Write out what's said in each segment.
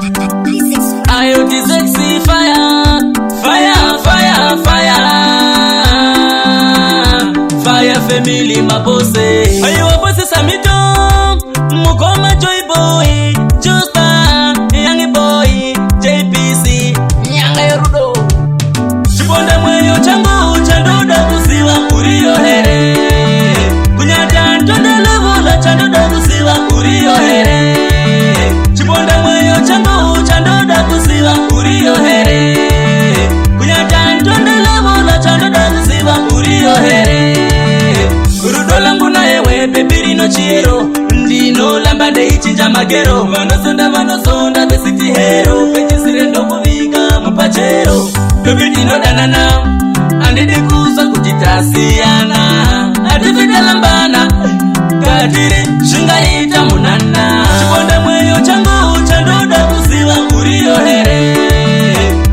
Ayo the sexy fire, fire, fire, fire, fire family mabose. Ayo wabose samito, mukoma joy boy, Justa, young boy, JPC, nyanga rudo. Chibonda mweyo changu, chandoda kusiwa uriyo here. Kunyata ntonda levola chandoda kusiwa uriyo here. Chibonda mweyo changu, chandoda kusiwa uriyo here. Kunyata ntonda levola chandoda kusiwa uriyo here. Rudola mbuna yewe pepiri no chiero. Ndino lambande ichinja magero. Manosonda besiti hero. Pechisire ndo kuviga mupachero. Pepiri no danana andidi kuza kujitasiana. Atifida lambana kadiri shingaita munana. Chibonda mweyo changu chandoda kusiwa uriyo here.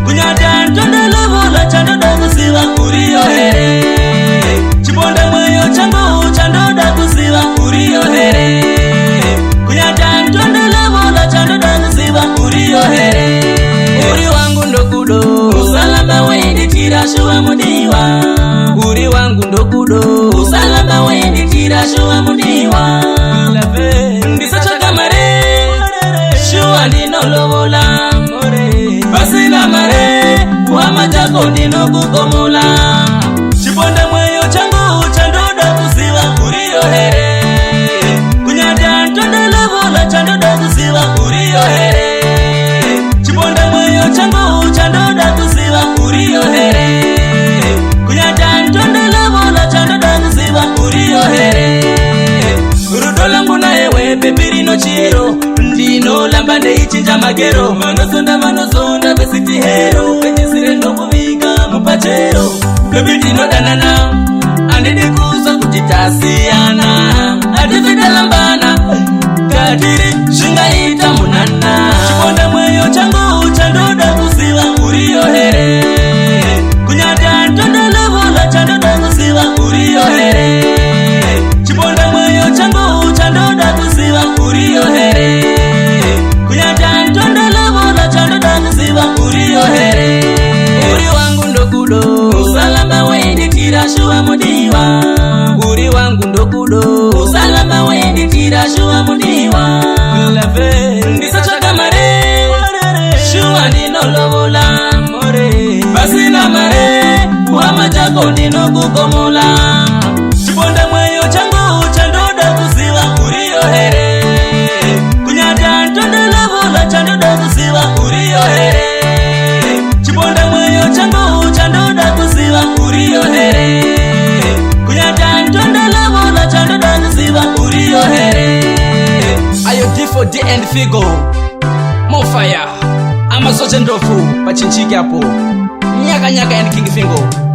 Kunyata ntonda levola chandoda kusiwa uriyo here. Chibonda mweyo changu chandoda kusiwa uriyo here. Kunyata ntonda levola chandoda kusiwa uriyo here. Uri wangu ndokudo usalamba wendi tirashuwa mudiwa. Uri wangu ndokudo usalamba wendi tirashuwa mudiwa. Ndisacha kamare shuwa ndino lovola. Basi na mare wama chako ndino kukomola. Chibonda mweyo changu chandoda kusiwa uriyo here. Kunyata ntonda levola chandoda kusiwa uriyo here. Chibonda mweyo changu chandoda kusiwa uriyo here. Kunyata ntonda levola chandoda kusiwa uriyo here. Rudola mbuna yewe pepiri no chiero. Ndino lambande ichinja magero. Manosonda besiti hero. Pechisire ndo kuviga mupachero. Pepiri no danana andidi kuza kujitasiana. Atifida lambana kadiri shingaita munana. Chibonda mweyo changu chandoda kusiwa uriyo here. Kunyata ntonda levola chandoda kusiwa uriyo here. Chibonda mweyo changu chandoda kusiwa uriyo here. Kunyata ntonda levola chandoda kusiwa uriyo here. Uri wangu ndokudo usalamba wendi tirashuwa mudiwa. Uri wangu ndokudo usalamba wendi tirashuwa mudiwa. Ndisacha kamare shuwa ndino lovola. Basi na mare wama chako ndino kukomola. Chibonda mweyo changu chandoda kusiwa uriyo here. Kunyata ntonda levola chandoda kusiwa uriyo here. Chibonda mweyo changu chandoda kusiwa uriyo here. Kunyata ntonda levola chandoda kusiwa uriyo here. Ayo D4D and Figo More fire Amasoche ndofu pachinchiki hapo. Nyaka and King Fingo.